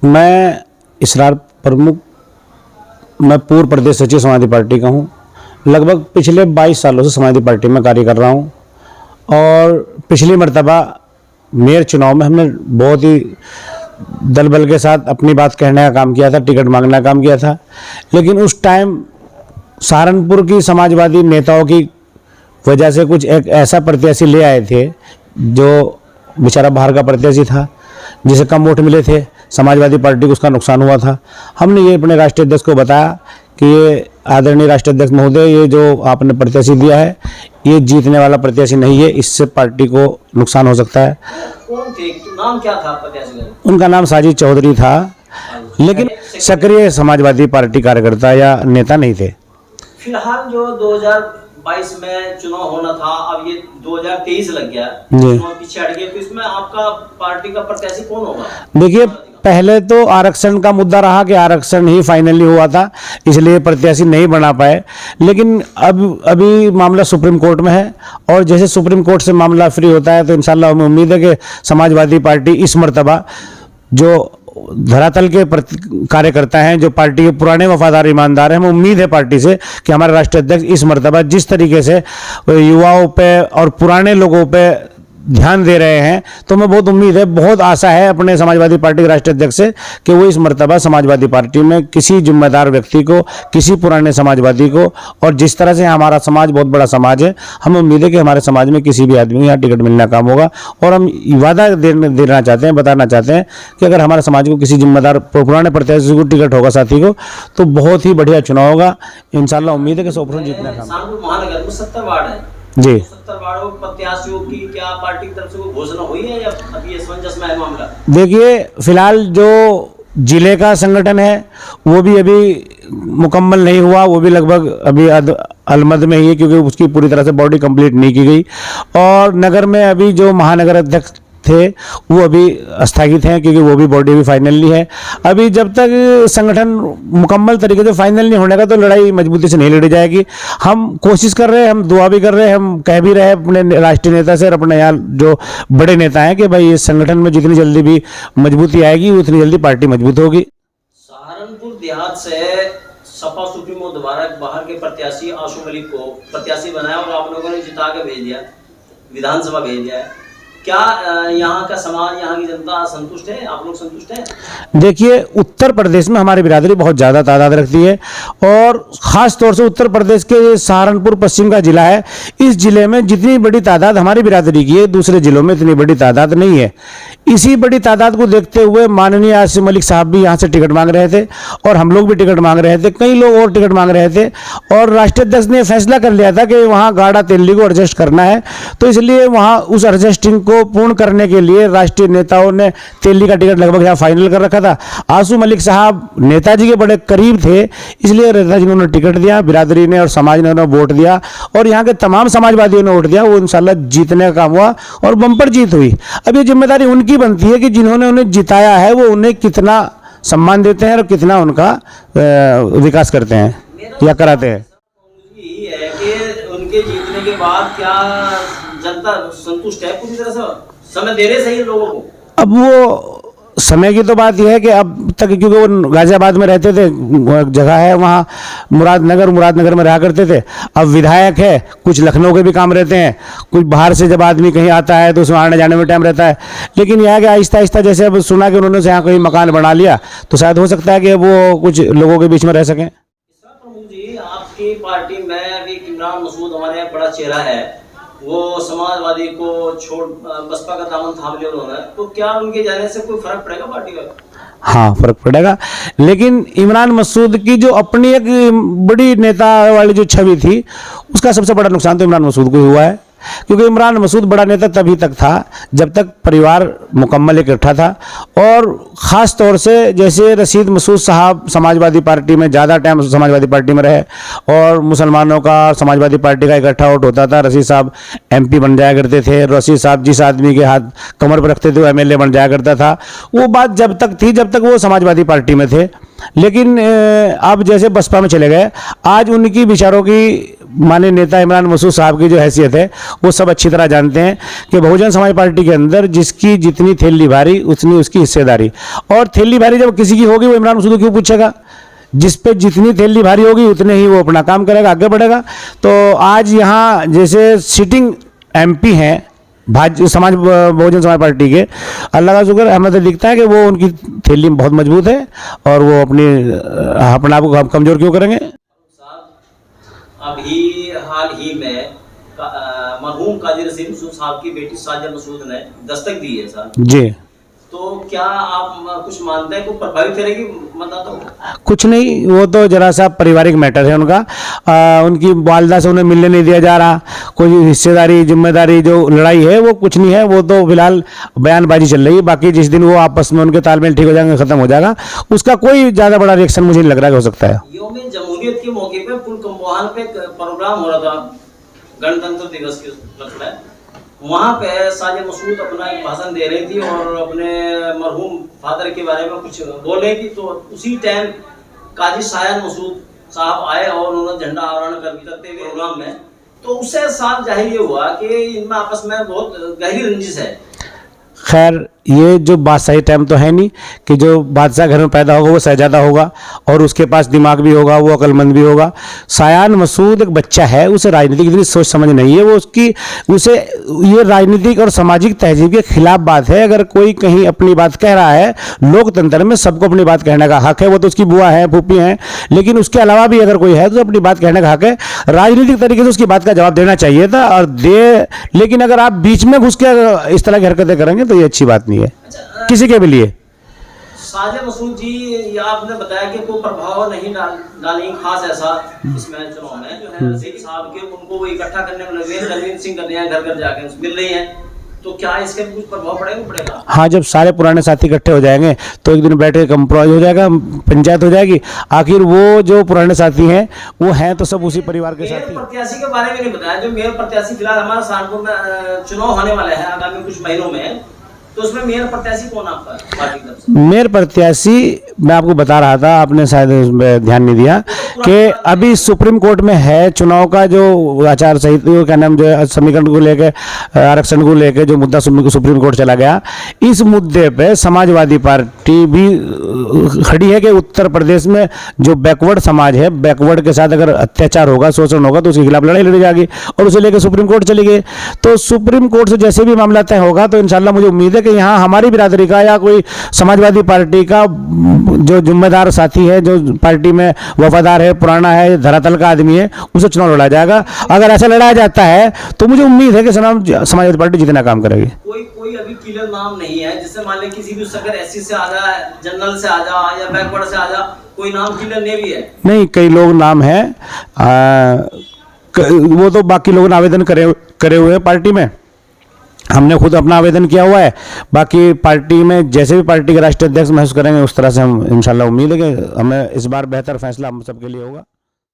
मैं इसरार प्रमुख, मैं पूर्व प्रदेश सचिव समाजवादी पार्टी का हूँ। लगभग पिछले 22 सालों से समाजवादी पार्टी में कार्य कर रहा हूँ और पिछली मर्तबा मेयर चुनाव में हमने बहुत ही दल बल के साथ अपनी बात कहने का काम किया था, टिकट मांगने का काम किया था। लेकिन उस टाइम सहारनपुर की समाजवादी नेताओं की वजह से कुछ एक ऐसा प्रत्याशी ले आए थे जो बेचारा बाहर का प्रत्याशी था, जिसे कम वोट मिले थे, समाजवादी पार्टी को उसका नुकसान हुआ था। हमने ये अपने राष्ट्रीय अध्यक्ष को बताया कि ये आदरणीय राष्ट्रीय अध्यक्ष महोदय, ये जो आपने प्रत्याशी दिया है ये जीतने वाला प्रत्याशी नहीं है, इससे पार्टी को नुकसान हो सकता है। कौन थे, नाम क्या था प्रत्याशी का? उनका नाम साजिद चौधरी था, लेकिन सक्रिय समाजवादी पार्टी कार्यकर्ता या नेता नहीं थे। फिलहाल जो 2022 में चुनाव होना था, अब ये 2023 लग गया, चुनाव पीछे हट गया, तो इसमें आपका पार्टी का प्रत्याशी कौन होगा? देखिए, पहले तो आरक्षण का मुद्दा रहा कि आरक्षण ही फाइनली हुआ था, इसलिए प्रत्याशी नहीं बना पाए। लेकिन अब अभी मामला सुप्रीम कोर्ट में है और जैसे सुप्रीम कोर्ट से मामला फ्री होता है तो इंशाल्लाह हमें उम्मीद है कि समाजवादी पार्टी इस मर्तबा जो धरातल के कार्यकर्ता हैं, जो पार्टी के पुराने वफादार ईमानदार हैं, हमें उम्मीद है पार्टी से कि हमारे राष्ट्रीय अध्यक्ष इस मर्तबा जिस तरीके से युवाओं पे और पुराने लोगों पे ध्यान दे रहे हैं, तो हमें बहुत उम्मीद है, बहुत आशा है अपने समाजवादी पार्टी के राष्ट्रीय अध्यक्ष से कि वो इस मर्तबा समाजवादी पार्टी में किसी जिम्मेदार व्यक्ति को, किसी पुराने समाजवादी को, और जिस तरह से हमारा समाज बहुत बड़ा समाज है, हमें उम्मीद है कि हमारे समाज में किसी भी आदमी को यहाँ टिकट मिलना काम होगा। और हम वादा देना चाहते हैं, बताना चाहते हैं कि अगर हमारे समाज को किसी जिम्मेदार पुराने प्रत्याशी को टिकट होगा साथी को, तो बहुत ही बढ़िया चुनाव होगा। इंशाल्लाह उम्मीद है कि 100% जीतना काम। महानगर में 70 वार्ड है जी, 70 वार्डों प्रत्याशियों की क्या पार्टी की तरफ से कोई घोषणा हुई है या अभी असमंजस में है मामला? देखिए, फिलहाल जो जिले का संगठन है वो भी अभी मुकम्मल नहीं हुआ, वो भी लगभग अभी अलमद में ही है, क्योंकि उसकी पूरी तरह से बॉडी कंप्लीट नहीं की गई। और नगर में अभी जो महानगर अध्यक्ष थे वो अभी स्थगित हैं, क्योंकि वो भी बॉडी भी फाइनली है। अभी जब तक संगठन मुकम्मल तरीके से फाइनल नहीं होने का तो लड़ाई मजबूती से नहीं लड़ी जाएगी। हम कोशिश कर रहे हैं, हम दुआ भी कर रहे हैं, हम कह भी रहे हैं अपने राष्ट्रीय नेता से और अपने यहाँ जो बड़े नेता हैं कि भाई इस संगठन में जितनी जल्दी भी मजबूती आएगी उतनी जल्दी पार्टी मजबूत होगी। सहारनपुर देहात से सपा सुप्रीमो द्वारा बाहर के प्रत्याशी आशू मलिक को प्रत्याशी बनाया और आप लोगों ने जिता के भेज दिया, विधानसभा भेज दिया है। क्या यहाँ का समाज, यहाँ की जनता संतुष्ट है? आप लोग संतुष्ट हैं? देखिए, उत्तर प्रदेश में हमारी बिरादरी बहुत ज़्यादा तादाद रखती है और ख़ास तौर से उत्तर प्रदेश के सहारनपुर पश्चिम का ज़िला है। इस ज़िले में जितनी बड़ी तादाद हमारी बिरादरी की है, दूसरे ज़िलों में इतनी बड़ी तादाद नहीं है। इसी बड़ी तादाद को देखते हुए माननीय आसिफ मलिक साहब भी यहाँ से टिकट मांग रहे थे और हम लोग भी टिकट मांग रहे थे, कई लोग और टिकट मांग रहे थे। और राष्ट्रीय अध्यक्ष ने फैसला कर लिया था कि वहाँ गाड़ा तेली को एडजस्ट करना है, तो इसलिए वहाँ उस एडजस्टिंग को पूर्ण करने के लिए राष्ट्रीय नेताओं ने तेली का टिकट लगभग यहाँ फाइनल कर रखा था। आशू मलिक साहब नेताजी के बड़े करीब थे, इसलिए नेताजी ने उन्हें टिकट दिया, बिरादरी ने और समाज ने उन्हें वोट दिया और यहाँ के तमाम समाजवादियों ने वोट दिया। वो इंशाल्लाह जीतने का काम हुआ और बम्पर जीत हुई। अब ये जिम्मेदारी उनकी बनती है कि जिन्होंने उन्हें जिताया है वो उन्हें कितना सम्मान देते हैं और कितना उनका विकास करते हैं या कराते हैं। यही है कि उनके जीतने के बाद क्या जनता संतुष्ट है पूरी तरह से? समय दे रहे सही लोगों को? अब वो समय की तो बात यह है कि अब तक, क्योंकि वो गाजियाबाद में रहते थे, जगह है वहाँ मुरादनगर में रहा करते थे, अब विधायक है, कुछ लखनऊ के भी काम रहते हैं, कुछ बाहर से जब आदमी कहीं आता है तो उसमें आने जाने में टाइम रहता है। लेकिन यह है कि आहिस्ता आहिस्ता जैसे अब सुना कि उन्होंने यहाँ कहीं मकान बना लिया तो शायद हो सकता है कि वो कुछ लोगों के बीच में रह सकें। प्रमुख जी, आपकी पार्टी में अभी इमरान मसूद हमारे बड़ा चेहरा है, वो समाजवादी को छोड़ बसपा का दामन थाम लिया उन्होंने, तो क्या उनके जाने से कोई फर्क पड़ेगा पार्टी का? हाँ, फर्क पड़ेगा, लेकिन इमरान मसूद की जो अपनी एक बड़ी नेता वाली जो छवि थी उसका सबसे बड़ा नुकसान तो इमरान मसूद को ही हुआ है। क्योंकि इमरान मसूद बड़ा नेता तभी तक था जब तक परिवार मुकम्मल इकट्ठा था। और ख़ास तौर से जैसे रशीद मसूद साहब समाजवादी पार्टी में ज़्यादा टाइम समाजवादी पार्टी में रहे और मुसलमानों का समाजवादी पार्टी का इकट्ठा वोट होता था, रशीद साहब MP बन जाया करते थे, रशीद साहब जिस आदमी के हाथ कमर पर रखते थे वो MLA बन जाया करता था। वो बात जब तक थी जब तक वो समाजवादी पार्टी में थे। लेकिन अब जैसे बसपा में चले गए, आज उनकी विचारों की माननीय नेता इमरान मसूद साहब की जो हैसियत है वो सब अच्छी तरह जानते हैं कि बहुजन समाज पार्टी के अंदर जिसकी जितनी थैली भारी उतनी उसकी हिस्सेदारी, और थैली भारी जब किसी की होगी वो इमरान मसूद को क्यों पूछेगा। जिस पे जितनी थैली भारी होगी उतने ही वो अपना काम करेगा, आगे बढ़ेगा। तो आज यहाँ जैसे सिटिंग MP हैं समाज बहुजन समाज पार्टी के, अल्लाह का शुक्र हमें तो दिखता है कि वो उनकी थैली बहुत मजबूत है और वो अपने आप को कमज़ोर क्यों करेंगे। अभी हाल ही में मरहूम काजी रसीम मसूद साहब की बेटी साजिया मसूद ने दस्तक दी है सर जी, तो क्या आप कुछ मानते हैं को प्रभावित करेगी मतदाताओं को? कुछ नहीं, वो तो जरा सा पारिवारिक मैटर है उनका। उनकी वालदा से उन्हें मिलने नहीं दिया जा रहा, कोई हिस्सेदारी जिम्मेदारी जो लड़ाई है वो कुछ नहीं है, वो तो फिलहाल बयानबाजी चल रही है। बाकी जिस दिन वो आपस में उनके तालमेल ठीक हो जाएंगे, खत्म हो जाएगा, उसका कोई ज़्यादा बड़ा रिएक्शन मुझे नहीं लग रहा कि हो सकता है। यौम जमहूरियत के मौके पे पुल कम्बोहान पे प्रोग्राम हो रहा था गणतंत्र दिवस के उपलक्ष्य में, वहाँ पे साजिया मसूद अपना एक भाषण दे रही थी और अपने मरहूम फादर के बारे में कुछ बोल रही थी। तो उसी टाइम काजी शायान मसूद साहब आए और उन्होंने झंडा आवरण करते हुए प्रोग्राम में, तो उससे साफ जाहिर ये हुआ कि इनमें आपस में बहुत गहरी रंजिश है। खैर ये जो बादशाही टाइम तो है नहीं कि जो बादशाह घर में पैदा होगा वो शहजादा होगा और उसके पास दिमाग भी होगा, वो अक्लमंद भी होगा। शायान मसूद एक बच्चा है, उसे राजनीतिक इतनी सोच समझ नहीं है, उसे ये राजनीतिक और सामाजिक तहजीब के खिलाफ बात है। अगर कोई कहीं अपनी बात कह रहा है, लोकतंत्र में सबको अपनी बात कहने का हक है, वो तो उसकी बुआ है, फूफी हैं, लेकिन उसके अलावा भी अगर कोई है तो अपनी बात कहने का हक है। राजनीतिक तरीके से उसकी बात का जवाब देना चाहिए था और लेकिन अगर आप बीच में घुस के इस तरह की हरकतें करेंगे तो ये अच्छी बात नहीं है किसी के भी लिए। साजिया मसूद जी, ये आपने बताया कि कोई प्रभाव नहीं डालेंगे खास ऐसा इसमें चुनाव में, जो है रसीद साहब के उनको वो इकट्ठा करने में लगे, कन्विंसिंग करने हैं, घर घर जाके मिल रही हैं, तो क्या इसके कुछ प्रभाव पड़ेगा? हाँ, जब सारे पुराने साथी इकट्ठे हो जाएंगे तो एक दिन बैठे कंप्रोमाइज हो जाएगा, पंचायत हो जाएगी। आखिर वो जो पुराने साथी हैं वो हैं तो सब उसी परिवार के साथी। प्रत्याशी के बारे में नहीं बताया, जो मेयर प्रत्याशी फिलहाल हमारा सहारनपुर में चुनाव होने वाले हैं आगामी कुछ महीनों में, तो उसमें मेयर प्रत्याशी कौन आपका पार्टी की तरफ से? मेयर प्रत्याशी मैं आपको बता रहा था, आपने शायद उसमें ध्यान नहीं दिया कि अभी सुप्रीम कोर्ट में है चुनाव का जो आचार संहिता का नाम जो समीकरण को लेके आरक्षण को लेके जो मुद्दा सुप्रीम कोर्ट चला गया, इस मुद्दे पे समाजवादी पार्टी भी खड़ी है कि उत्तर प्रदेश में जो बैकवर्ड समाज है, बैकवर्ड के साथ अगर अत्याचार होगा, शोषण होगा तो उसके खिलाफ लड़ाई लड़ी जाएगी और उसे लेकर सुप्रीम कोर्ट चली गई। तो सुप्रीम कोर्ट से जैसे भी मामला तय होगा तो इंशाल्लाह मुझे उम्मीद है कि यहाँ हमारी बिरादरी का या कोई समाजवादी पार्टी का जो जिम्मेदार साथी है, जो पार्टी में वफादार है, पुराना है, धरातल का आदमी है, उसे चुनाव लड़ा जाएगा। अगर ऐसा लड़ाया जाता है तो मुझे उम्मीद है कि समाजवादी पार्टी जितना काम करेगी। कोई अभी क्लियर नाम नहीं है, जैसे मान ले किसी भी अगर SC से आ जा, जनरल से आ जा या बैकवर्ड से आ जा, कोई नाम क्लियर नहीं भी है? नहीं, कई लोग नाम है, वो तो बाकी लोगों ने आवेदन करे हुए हैं पार्टी में, हमने खुद अपना आवेदन किया हुआ है। बाकी पार्टी में जैसे भी पार्टी के राष्ट्रीय अध्यक्ष महसूस करेंगे उस तरह से हम इंशाल्लाह उम्मीद है कि हमें इस बार बेहतर फैसला हम सबके लिए होगा।